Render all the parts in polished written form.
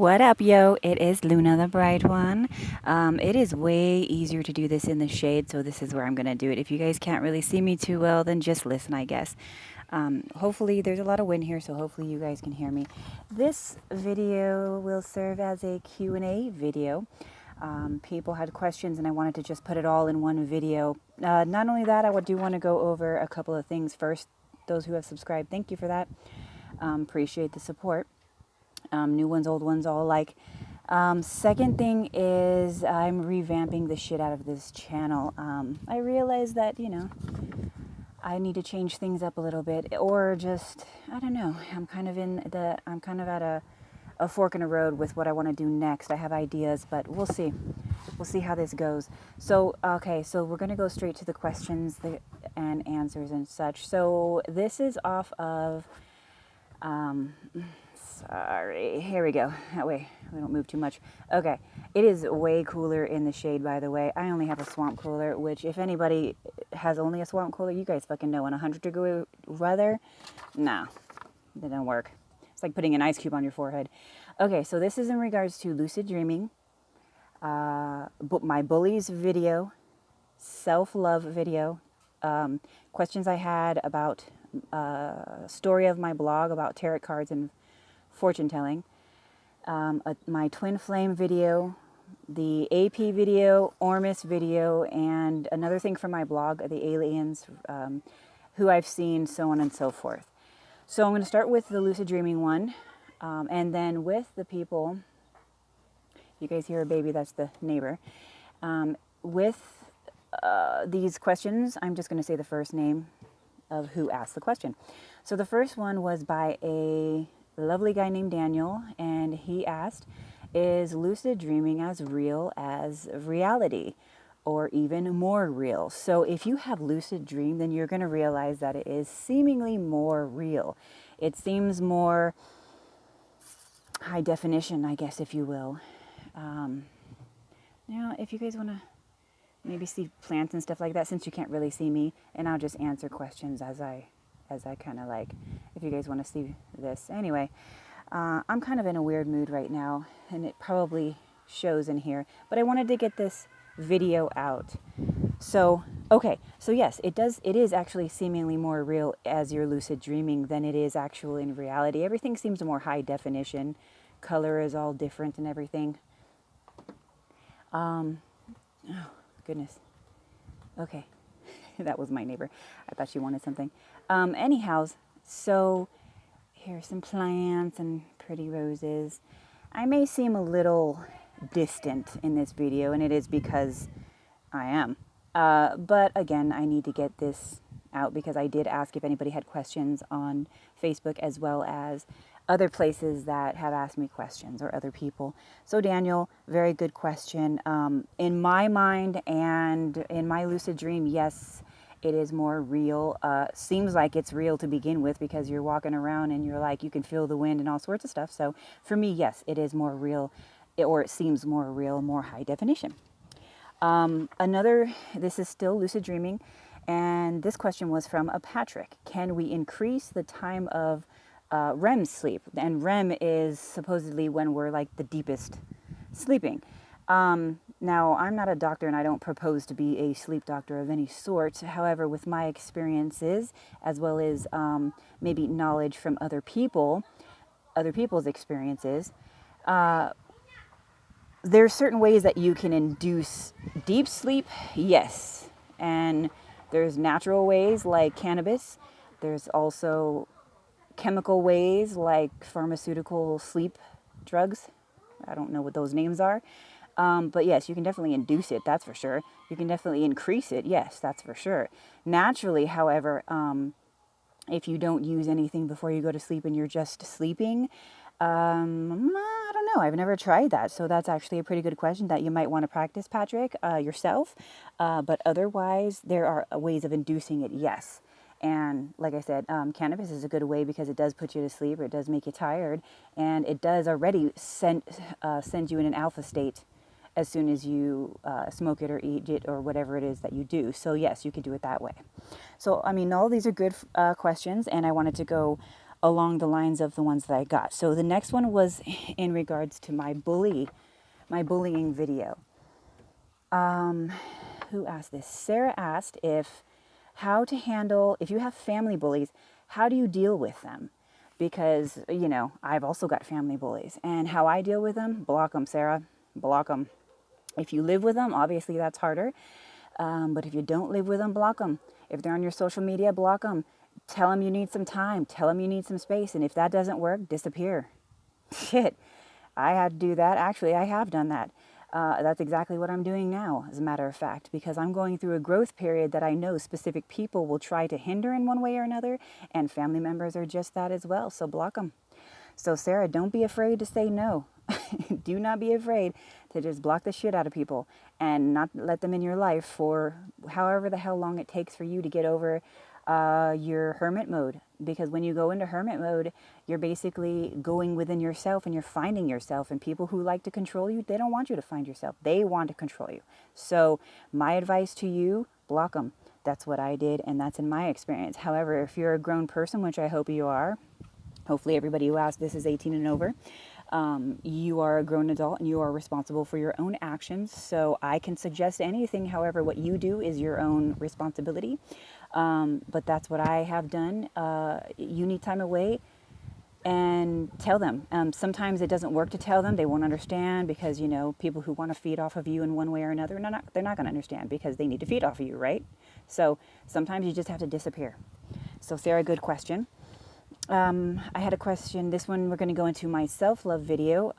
What up, yo? It is Luna the Bright One. It is way easier to do this in the shade, so this is where I'm going to do it. If you guys can't really see me too well, then just listen, I guess. Hopefully, there's a lot of wind here, so hopefully you guys can hear me. This video will serve as a Q&A video. People had questions, and I wanted to just put it all in one video. Not only that, I do want to go over a couple of things first. Those who have subscribed, thank you for that. Appreciate the support. New ones, old ones, all alike. Second thing is I'm revamping the shit out of this channel. I realize that, I need to change things up a little bit, or just, I don't know. I'm kind of at a fork in a road with what I want to do next. I have ideas, but we'll see. We'll see how this goes. So, okay, so we're going to go straight to the questions and answers and such. So this is off of, sorry, here we go. That way we don't move too much. Okay, it is way cooler in the shade, by the way. I only have a swamp cooler, which if anybody has only a swamp cooler, you guys fucking know in 100-degree weather, nah, that don't work. It's like putting an ice cube on your forehead. Okay, so this is in regards to lucid dreaming, my Bullies video, self-love video, questions I had about story of my blog about tarot cards and fortune telling, my twin flame video, the AP video, Ormus video, and another thing from my blog, the aliens, who I've seen, so on and so forth. So I'm going to start with the lucid dreaming one, and then with the people, you guys hear a baby, that's the neighbor. With these questions, I'm just going to say the first name of who asked the question. So the first one was by a lovely guy named Daniel, and he asked, is lucid dreaming as real as reality, or even more real? So if you have lucid dream, then you're going to realize that it is seemingly more real. It seems more high definition, I guess, if you will. Now, if you guys want to maybe see plants and stuff like that, since you can't really see me, and I'll just answer questions as I kind of like, if you guys want to see this. Anyway, I'm kind of in a weird mood right now, and it probably shows in here, but I wanted to get this video out. So, okay, so yes, it is actually seemingly more real as you're lucid dreaming than it is actual in reality. Everything seems more high definition. Color is all different and everything. Oh, goodness. Okay. That was my neighbor. I thought she wanted something. Anyhow, so here's some plants and pretty roses. I may seem a little distant in this video, and it is because I am. But again, I need to get this out because I did ask if anybody had questions on Facebook, as well as other places that have asked me questions, or other people. So Daniel, very good question. In my mind and in my lucid dream, yes, it is more real. Seems like it's real to begin with because you're walking around and you're like, you can feel the wind and all sorts of stuff. So for me, yes, it is more real, or it seems more real, more high definition. This is still lucid dreaming, and this question was from a Patrick. Can we increase the time of REM sleep? And REM is supposedly when we're like the deepest sleeping. Now, I'm not a doctor, and I don't propose to be a sleep doctor of any sort. However, with my experiences, as well as maybe knowledge from other people's experiences, there's certain ways that you can induce deep sleep, yes. And there's natural ways like cannabis. There's also chemical ways like pharmaceutical sleep drugs. I don't know what those names are. But yes, you can definitely induce it, that's for sure. You can definitely increase it, yes, that's for sure. Naturally, however, if you don't use anything before you go to sleep and you're just sleeping, I don't know. I've never tried that. So that's actually a pretty good question that you might want to practice, Patrick, yourself. But otherwise, there are ways of inducing it, yes. And like I said, cannabis is a good way because it does put you to sleep, or it does make you tired, and it does already send you in an alpha state as soon as you smoke it or eat it or whatever it is that you do. So yes, you can do it that way. So, I mean, all these are good questions, and I wanted to go along the lines of the ones that I got. So the next one was in regards to my bullying video. Who asked this? Sarah asked if you have family bullies, how do you deal with them? Because, I've also got family bullies. And how I deal with them, block them, Sarah. Block them. If you live with them, obviously that's harder. But if you don't live with them, block them. If they're on your social media, block them. Tell them you need some time. Tell them you need some space. And if that doesn't work, disappear. Shit. I had to do that. Actually, I have done that. That's exactly what I'm doing now, as a matter of fact, because I'm going through a growth period that I know specific people will try to hinder in one way or another, and family members are just that as well, so block them. So Sarah, don't be afraid to say no. Do not be afraid to just block the shit out of people and not let them in your life for however the hell long it takes for you to get over your hermit mode. Because when you go into hermit mode, you're basically going within yourself and you're finding yourself. And people who like to control you, they don't want you to find yourself. They want to control you. So my advice to you, block them. That's what I did, and that's in my experience. However, if you're a grown person, which I hope you are, hopefully everybody who asked this is 18 and over, you are a grown adult and you are responsible for your own actions. So I can suggest anything. However, what you do is your own responsibility. But that's what I have done. You need time away, and tell them. Sometimes it doesn't work to tell them. They won't understand because, people who want to feed off of you in one way or another, they're not going to understand because they need to feed off of you, right? So sometimes you just have to disappear. So Sarah, good question. I had a question. This one, we're going to go into my self-love video.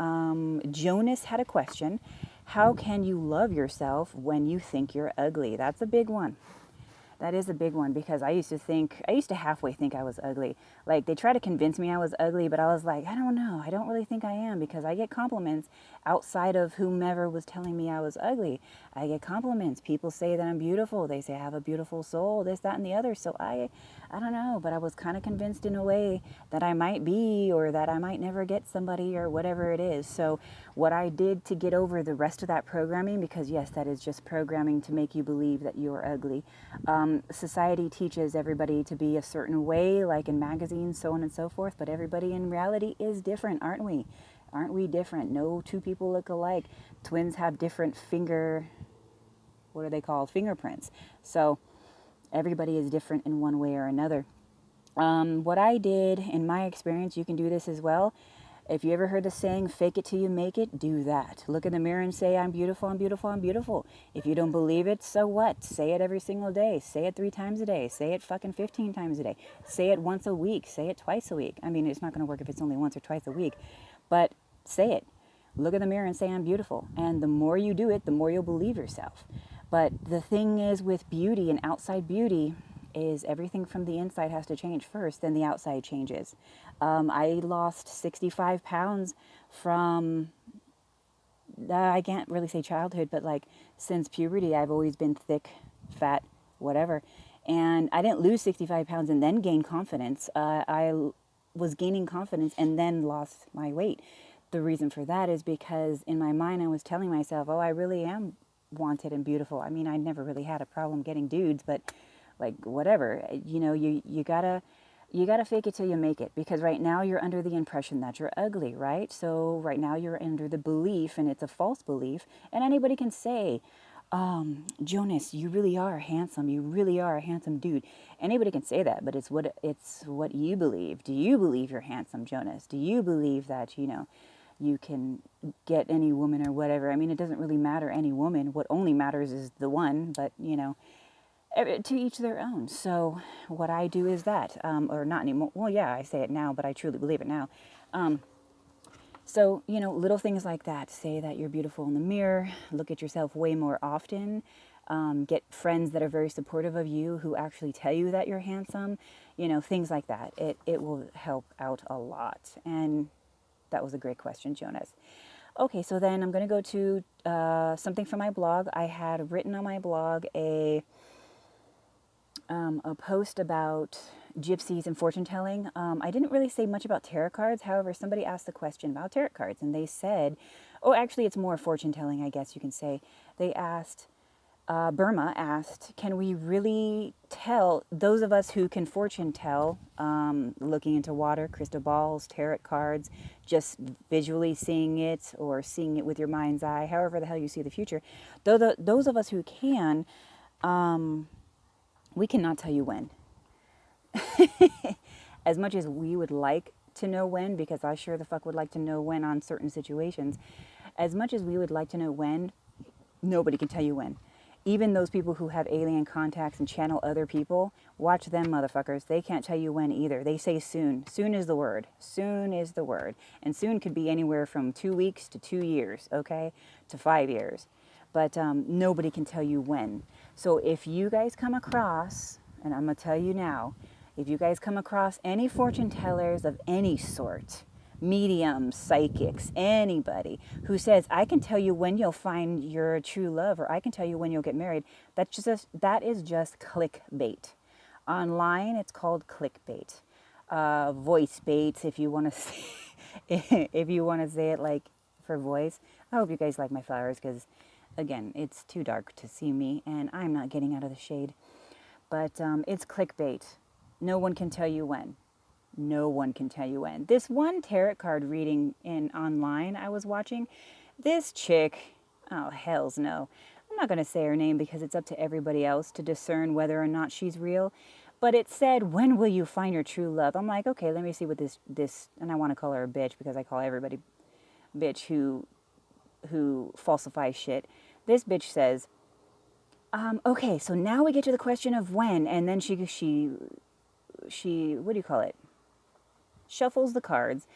Jonas had a question. How can you love yourself when you think you're ugly? That's a big one. That is a big one because I used to halfway think I was ugly. Like, they try to convince me I was ugly, but I was like, I don't know. I don't really think I am, because I get compliments outside of whomever was telling me I was ugly. I get compliments. People say that I'm beautiful. They say I have a beautiful soul, this, that, and the other. So I don't know, but I was kind of convinced in a way that I might be, or that I might never get somebody, or whatever it is. So what I did to get over the rest of that programming, because yes, that is just programming to make you believe that you're ugly. Society teaches everybody to be a certain way, like in magazines, so on and so forth, but everybody in reality is different, aren't we? Aren't we different? No two people look alike. Twins have different what are they called? Fingerprints. So everybody is different in one way or another. What I did in my experience, you can do this as well. If you ever heard the saying, fake it till you make it, do that. Look in the mirror and say, I'm beautiful, I'm beautiful, I'm beautiful. If you don't believe it, so what? Say it every single day. Say it 3 times a day. Say it fucking 15 times a day. Say it once a week. Say it twice a week. I mean, it's not going to work if it's only once or twice a week, but say it. Look in the mirror and say, I'm beautiful. And the more you do it, the more you'll believe yourself. But the thing is with beauty and outside beauty, is everything from the inside has to change first, then the outside changes. I lost 65 pounds from, I can't really say childhood, but like since puberty, I've always been thick, fat, whatever. And I didn't lose 65 pounds and then gain confidence. I was gaining confidence and then lost my weight. The reason for that is because in my mind, I was telling myself, oh, I really am wanted and beautiful. I mean, I never really had a problem getting dudes, but like whatever, you gotta fake it till you make it, because right now you're under the impression that you're ugly, right? So right now you're under the belief, and it's a false belief, and anybody can say, Jonas, you really are handsome, you really are a handsome dude. Anybody can say that, but it's what you believe. Do you believe you're handsome, Jonas? Do you believe that you can get any woman or whatever? I mean, it doesn't really matter, any woman. What only matters is the one, but to each their own. So what I do is that, or not anymore. Well, yeah, I say it now, but I truly believe it now. So, little things like that. Say that you're beautiful in the mirror. Look at yourself way more often. Get friends that are very supportive of you, who actually tell you that you're handsome. Things like that. It will help out a lot. And that was a great question, Jonas. Okay, so then I'm going to go to something from my blog. I had written on my blog a post about gypsies and fortune telling. I didn't really say much about tarot cards. However, somebody asked the question about tarot cards, and they said, oh, actually, it's more fortune telling, I guess you can say. They asked, Burma asked, can we really tell, those of us who can fortune tell, looking into water, crystal balls, tarot cards, just visually seeing it or seeing it with your mind's eye, however the hell you see the future, those of us who can, we cannot tell you when. As much as we would like to know when, because I sure the fuck would like to know when on certain situations, as much as we would like to know when, nobody can tell you when. Even those people who have alien contacts and channel other people, watch them motherfuckers. They can't tell you when either. They say soon. Soon is the word. Soon is the word. And soon could be anywhere from 2 weeks to 2 years, okay? To 5 years. But nobody can tell you when. So if you guys come across, and I'm going to tell you now, if you guys come across any fortune tellers of any sort, mediums, psychics, anybody who says, I can tell you when you'll find your true love, or I can tell you when you'll get married, that is just clickbait. Online, it's called clickbait. Voice bait, if you want to say, if you want to say it like for voice. I hope you guys like my flowers, because again, it's too dark to see me and I'm not getting out of the shade. But it's clickbait. No one can tell you when. No one can tell you when. This one tarot card reading online I was watching, this chick, oh hells no. I'm not going to say her name because it's up to everybody else to discern whether or not she's real. But it said, when will you find your true love? I'm like, okay, let me see what this, and I want to call her a bitch because I call everybody bitch who falsifies shit. This bitch says, okay, so now we get to the question of when, and then she, what do you call it? Shuffles the cards,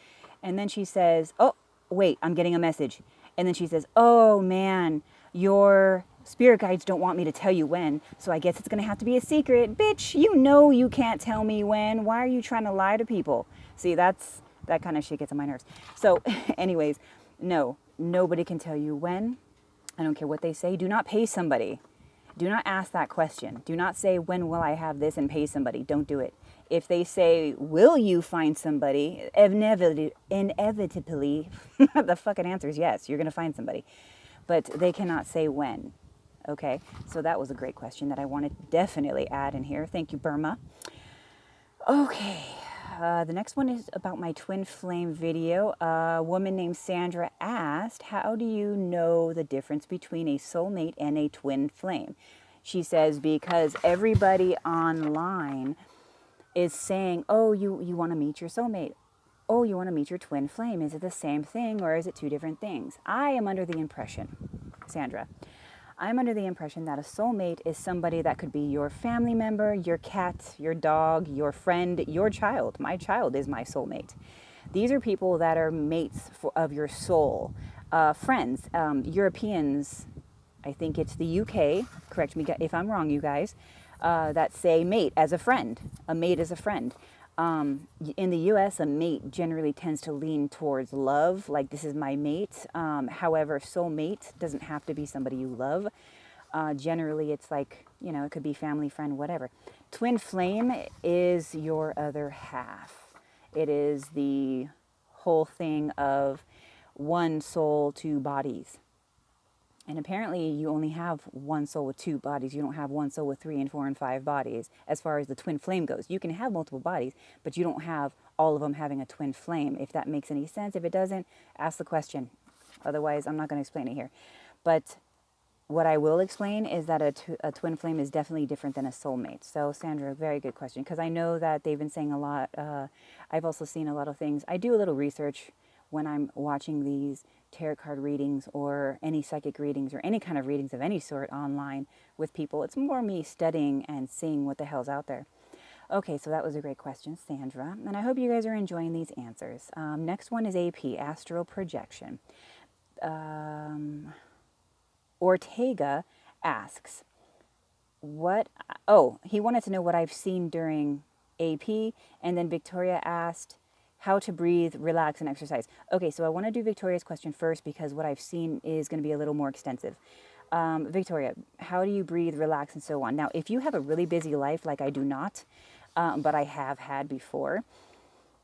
and then she says, oh, wait, I'm getting a message. And then she says, oh man, your spirit guides don't want me to tell you when, so I guess it's going to have to be a secret. Bitch, you know you can't tell me when. Why are you trying to lie to people? See, that kind of shit gets on my nerves. So anyways, no, nobody can tell you when. I don't care what they say. Do not pay somebody. Do not ask that question. Do not say, when will I have this, and pay somebody. Don't do it. If they say, will you find somebody, inevitably, the fucking answer is yes, you're going to find somebody. But they cannot say when. Okay? So that was a great question that I want to definitely add in here. Thank you, Burma. Okay. The next one is about my twin flame video. A woman named Sandra asked, how do you know the difference between a soulmate and a twin flame? She says, because everybody online is saying, oh, you want to meet your soulmate. Oh, you want to meet your twin flame. Is it the same thing or is it two different things? I am under the impression, Sandra, I'm under the impression that a soulmate is somebody that could be your family member, your cat, your dog, your friend, your child. My child is my soulmate. These are people that are mates of your soul. Friends, Europeans, I think it's the UK, correct me if I'm wrong, you guys, that say mate as a friend. A mate as a friend. In the US, a mate generally tends to lean towards love, like this is my mate. However, soulmate doesn't have to be somebody you love. Generally, it's like, it could be family, friend, whatever. Twin flame is your other half. It is the whole thing of one soul, two bodies. And apparently you only have one soul with two bodies. You don't have one soul with 3 and 4 and 5 bodies as far as the twin flame goes. You can have multiple bodies, but you don't have all of them having a twin flame, if that makes any sense. If it doesn't, ask the question. Otherwise, I'm not going to explain it here. But what I will explain is that a twin flame is definitely different than a soulmate. So, Sandra, very good question, because I know that they've been saying a lot. I've also seen a lot of things. I do a little research when I'm watching these tarot card readings or any psychic readings or any kind of readings of any sort online with people. It's more me studying and seeing what the hell's out there. Okay, so that was a great question, Sandra. And I hope you guys are enjoying these answers. Next one is AP, astral projection. Ortega asks, he wanted to know what I've seen during AP, and then Victoria asked, how to breathe, relax, and exercise. Okay, so I want to do Victoria's question first because what I've seen is going to be a little more extensive. Victoria, how do you breathe, relax, and so on? Now, if you have a really busy life like I do not, but I have had before,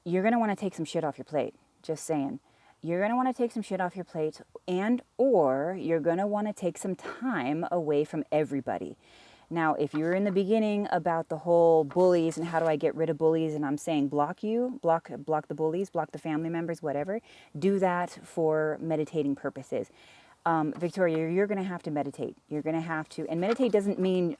you're going to want to take some shit off your plate. Just saying. you're going to want to take some shit off your plate, and or you're going to want to take some time away from everybody. Now, if you're in the beginning about the whole bullies and how do I get rid of bullies, and I'm saying block the bullies, block the family members, whatever, do that for meditating purposes. Victoria, you're going to have to meditate. You're going to have to, and meditate doesn't mean,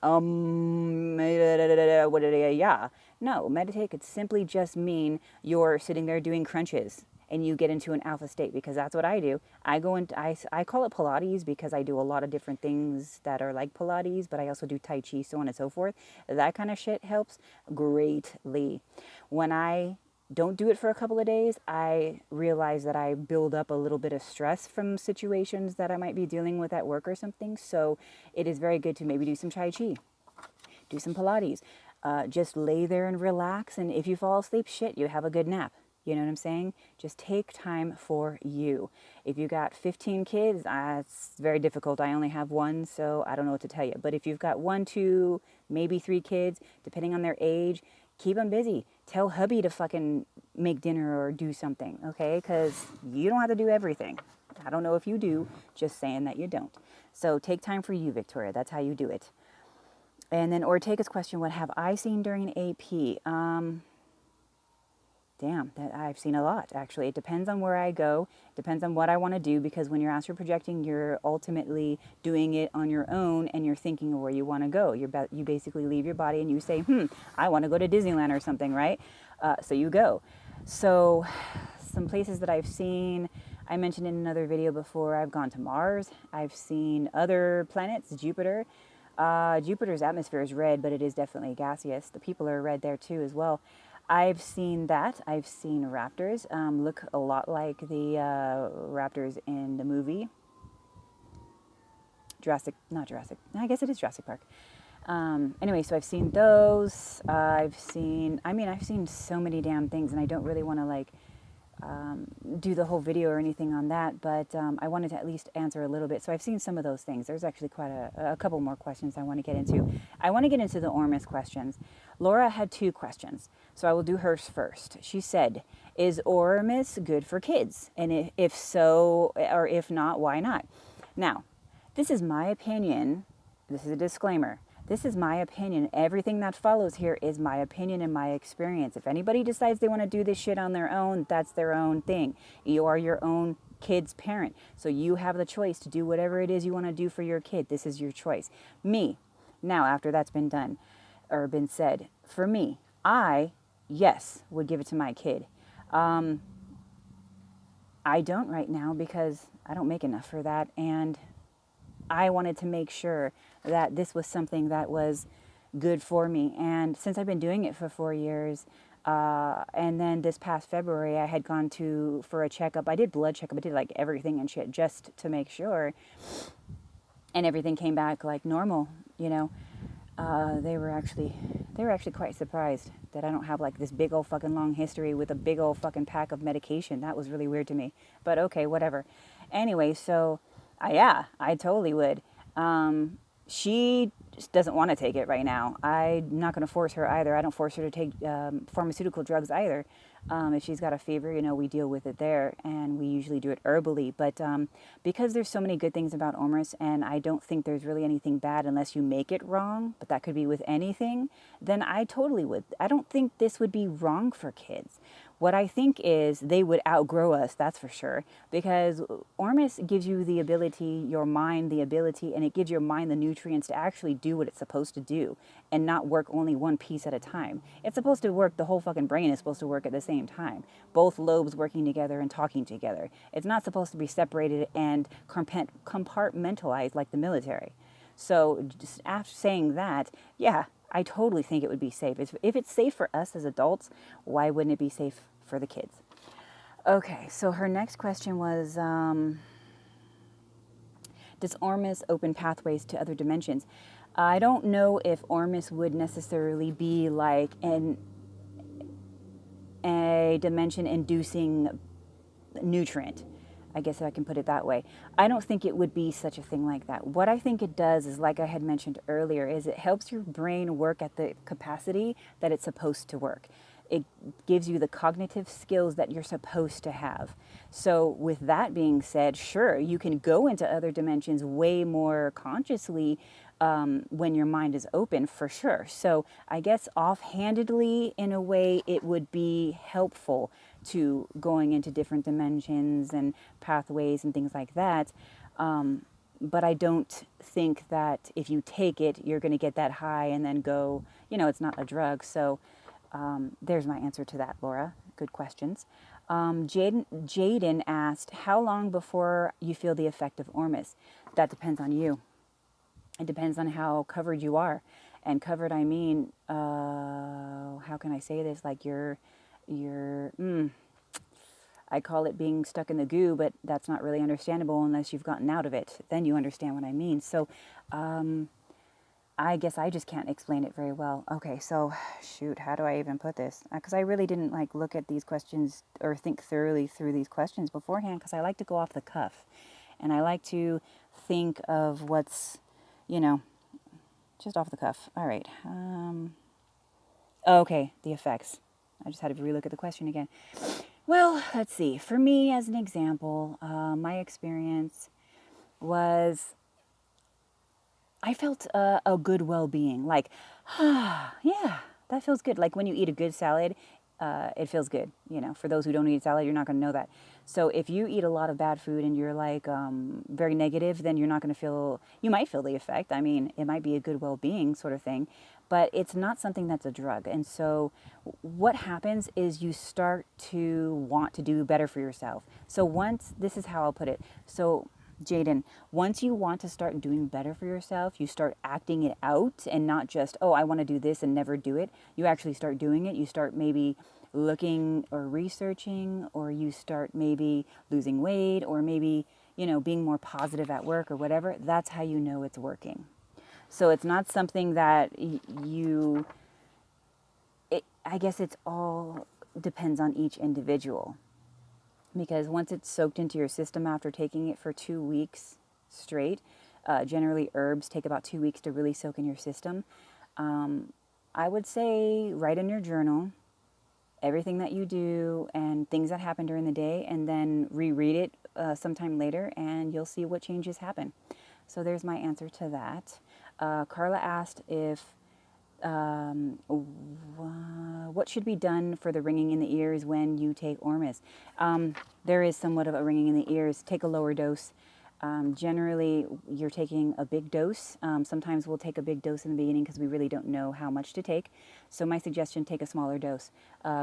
yeah. No, meditate could simply just mean you're sitting there doing crunches and you get into an alpha state, because that's what I do. I go into, I call it Pilates because I do a lot of different things that are like Pilates, but I also do Tai Chi, so on and so forth. That kind of shit helps greatly. When I don't do it for a couple of days, I realize that I build up a little bit of stress from situations that I might be dealing with at work or something. So it is very good to maybe do some Tai Chi, do some Pilates, just lay there and relax. And if you fall asleep, shit, you have a good nap. You know what I'm saying? Just take time for you. If you got 15 kids, it's very difficult. I only have one, so I don't know what to tell you. But if you've got 1, 2, maybe 3 kids, depending on their age, keep them busy. Tell hubby to fucking make dinner or do something, okay? Because you don't have to do everything. I don't know if you do, just saying that you don't. So take time for you, Victoria. That's how you do it. And then Ortega's question, what have I seen during AP? Damn, that I've seen a lot, actually. It depends on where I go. Depends on what I want to do, because when you're astral projecting, you're ultimately doing it on your own, and you're thinking of where you want to go. You basically leave your body and you say, I want to go to Disneyland or something, right? So you go. So some places that I've seen, I mentioned in another video before, I've gone to Mars. I've seen other planets, Jupiter. Jupiter's atmosphere is red, but it is definitely gaseous. The people are red there too as well. I've seen that. I've seen raptors look a lot like the raptors in the movie I guess it is Jurassic Park. Anyway, so I've seen those. I've seen so many damn things, and I don't really want to do the whole video or anything on that, but I wanted to at least answer a little bit. So I've seen some of those things. There's actually quite a couple more questions I want to get into. I want to get into the Ormus questions. Laura had 2 questions, so I will do hers first. She said, is Ormus good for kids? And if so, or if not, why not? Now, this is my opinion. This is a disclaimer. This is my opinion. Everything that follows here is my opinion and my experience. If anybody decides they want to do this shit on their own, that's their own thing. You are your own kid's parent. So you have the choice to do whatever it is you want to do for your kid. This is your choice. Me, now after that's been done or been said, for me, yes, would give it to my kid. I don't right now because I don't make enough for that, and I wanted to make sure that this was something that was good for me. And since I've been doing it for 4 years, and then this past February, I had gone for a checkup. I did blood checkup. I did like everything and shit just to make sure. And everything came back like normal, you know. They were actually quite surprised that I don't have like this big old fucking long history with a big old fucking pack of medication. That was really weird to me. But okay, whatever. Anyway, so I totally would. She just doesn't want to take it right now. I'm not going to force her either. I don't force her to take pharmaceutical drugs either. If she's got a fever, we deal with it there, and we usually do it herbally. But because there's so many good things about Ormus, and I don't think there's really anything bad unless you make it wrong, but that could be with anything, then I totally would. I don't think this would be wrong for kids. What I think is they would outgrow us, that's for sure, because Ormus gives you the ability, your mind the ability, and it gives your mind the nutrients to actually do what it's supposed to do and not work only one piece at a time. It's supposed to work, the whole fucking brain is supposed to work at the same time. Both lobes working together and talking together. It's not supposed to be separated and compartmentalized like the military. So just after saying that, yeah, I totally think it would be safe. If it's safe for us as adults, why wouldn't it be safe for the kids? Okay, so her next question was, does Ormus open pathways to other dimensions? I don't know if Ormus would necessarily be like a dimension-inducing nutrient. I guess I can put it that way. I don't think it would be such a thing like that. What I think it does is, like I had mentioned earlier, is it helps your brain work at the capacity that it's supposed to work. it gives you the cognitive skills that you're supposed to have. So with that being said, sure, you can go into other dimensions way more consciously when your mind is open, for sure. So I guess offhandedly, in a way, it would be helpful to going into different dimensions and pathways and things like that. But I don't think that if you take it, you're going to get that high and then go, it's not a drug. So there's my answer to that, Laura. Good questions. Jaden asked, how long before you feel the effect of Ormus? That depends on you. It depends on how covered you are. And covered, I mean, how can I say this? Like I call it being stuck in the goo, but that's not really understandable unless you've gotten out of it. Then you understand what I mean. So I guess I just can't explain it very well. Okay, so shoot, how do I even put this? Because I really didn't look at these questions or think thoroughly through these questions beforehand, because I like to go off the cuff. And I like to think of what's, just off the cuff. All right. Okay, the effects. I just had to relook at the question again. Well, let's see. For me, as an example, my experience was I felt a good well-being. Yeah, that feels good. Like when you eat a good salad, it feels good. For those who don't eat salad, you're not going to know that. So if you eat a lot of bad food and you're very negative, then you're not going to feel, you might feel the effect. I mean, it might be a good well-being sort of thing, but it's not something that's a drug. And so what happens is you start to want to do better for yourself. So this is how I'll put it. So Jaden, once you want to start doing better for yourself, you start acting it out and not just, oh, I want to do this and never do it. You actually start doing it. You start maybe looking or researching, or you start maybe losing weight, or maybe, being more positive at work or whatever. That's how you know it's working. So it's not something that I guess it's all depends on each individual. Because once it's soaked into your system after taking it for 2 weeks straight, generally herbs take about 2 weeks to really soak in your system. I would say write in your journal everything that you do and things that happen during the day, and then reread it sometime later, and you'll see what changes happen. So there's my answer to that. Carla asked if what should be done for the ringing in the ears when you take Ormus? There is somewhat of a ringing in the ears. Take a lower dose. Generally, you're taking a big dose. Sometimes we'll take a big dose in the beginning because we really don't know how much to take. So my suggestion, take a smaller dose.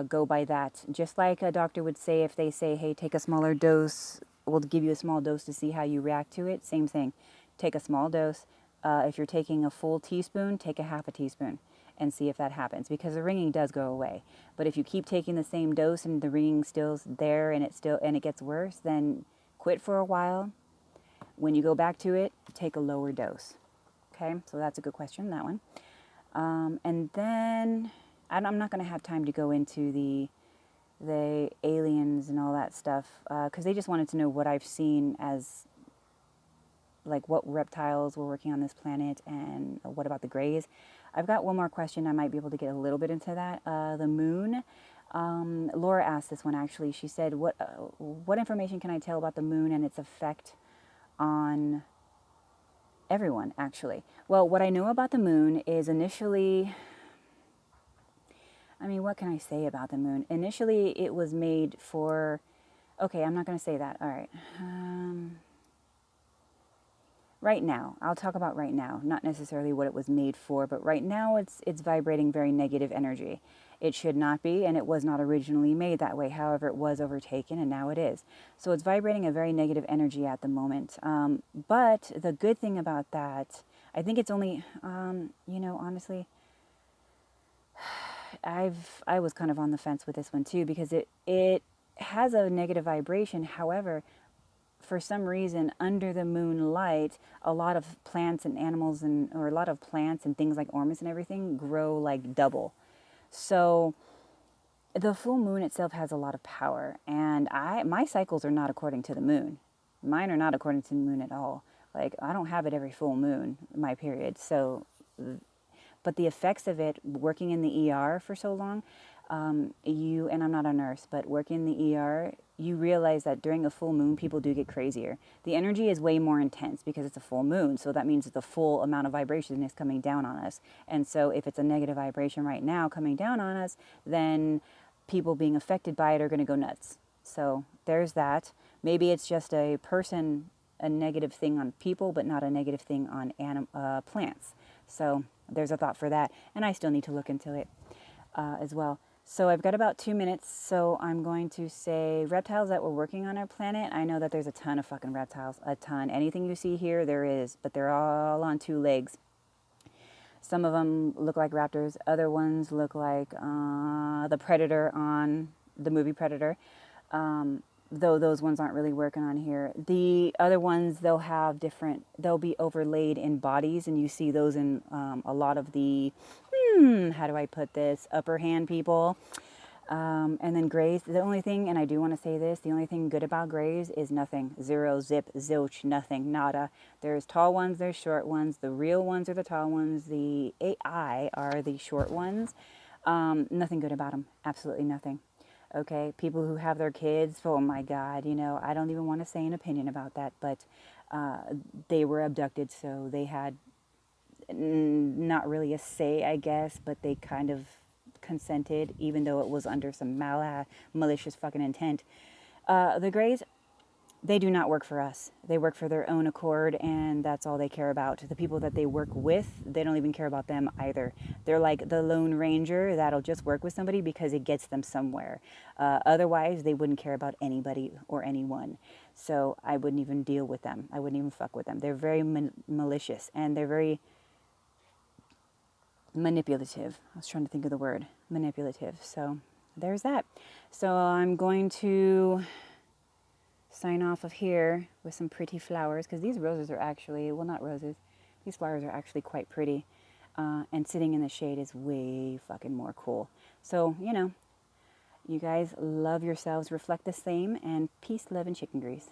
Go by that. Just like a doctor would say, if they say, hey, take a smaller dose, we'll give you a small dose to see how you react to it. Same thing. Take a small dose. If you're taking a full teaspoon, take a half a teaspoon and see if that happens, because the ringing does go away. But if you keep taking the same dose and the ringing still's there and it gets worse, then quit for a while. When you go back to it, take a lower dose. Okay, so that's a good question, that one. And then I'm not going to have time to go into the aliens and all that stuff, because they just wanted to know what I've seen as what reptiles were working on this planet, and what about the Greys. I've got one more question. I might be able to get a little bit into that. The moon. Laura asked this one, actually. She said, what information can I tell about the moon and its effect on everyone, actually? Well, what I know about the moon is initially, what can I say about the moon? Initially, it was made for, okay, I'm not going to say that. All right. Right now, I'll talk about right now, not necessarily what it was made for, but right now it's vibrating very negative energy. It should not be, and it was not originally made that way. However, it was overtaken, and now it is. So it's vibrating a very negative energy at the moment. But the good thing about that, I think it's only, honestly, I was kind of on the fence with this one too, because it has a negative vibration. However, for some reason, under the moonlight, a lot of plants and animals or a lot of plants and things like Ormus and everything grow like double. So the full moon itself has a lot of power, and my cycles are not according to the moon. Mine are not according to the moon at all. I don't have it every full moon, my period. So, but the effects of it working in the ER for so long, And I'm not a nurse, but working in the ER, you realize that during a full moon, people do get crazier. The energy is way more intense because it's a full moon. So that means that the full amount of vibration is coming down on us. And so if it's a negative vibration right now coming down on us, then people being affected by it are going to go nuts. So there's that. Maybe it's just a negative thing on people, but not a negative thing on plants. So there's a thought for that. And I still need to look into it as well. So I've got about 2 minutes, so I'm going to say reptiles that were working on our planet. I know that there's a ton of fucking reptiles, a ton. Anything you see here, there is, but they're all on 2 legs. Some of them look like raptors. Other ones look like the Predator on the movie Predator. Though those ones aren't really working on here. The other ones, they'll be overlaid in bodies, and you see those in a lot of the, how do I put this, upper hand people. And then grays, the only thing, and I do want to say this, the only thing good about grays is nothing. Zero, zip, zilch, nothing, nada. There's tall ones, there's short ones. The real ones are the tall ones. The AI are the short ones. Nothing good about them. Absolutely nothing. Okay, people who have their kids, oh my God, I don't even want to say an opinion about that, but they were abducted, so they had not really a say, I guess, but they kind of consented, even though it was under some malicious fucking intent. The Greys, they do not work for us. They work for their own accord, and that's all they care about. The people that they work with, they don't even care about them either. They're like the Lone Ranger that'll just work with somebody because it gets them somewhere. Otherwise, they wouldn't care about anybody or anyone. So I wouldn't even deal with them. I wouldn't even fuck with them. They're very malicious, and they're very manipulative. I was trying to think of the word. Manipulative. So there's that. So I'm going to sign off of here with some pretty flowers, because these roses are actually, well, not roses, these flowers are actually quite pretty, and sitting in the shade is way fucking more cool. So, you guys love yourselves, reflect the same, and peace, love, and chicken grease.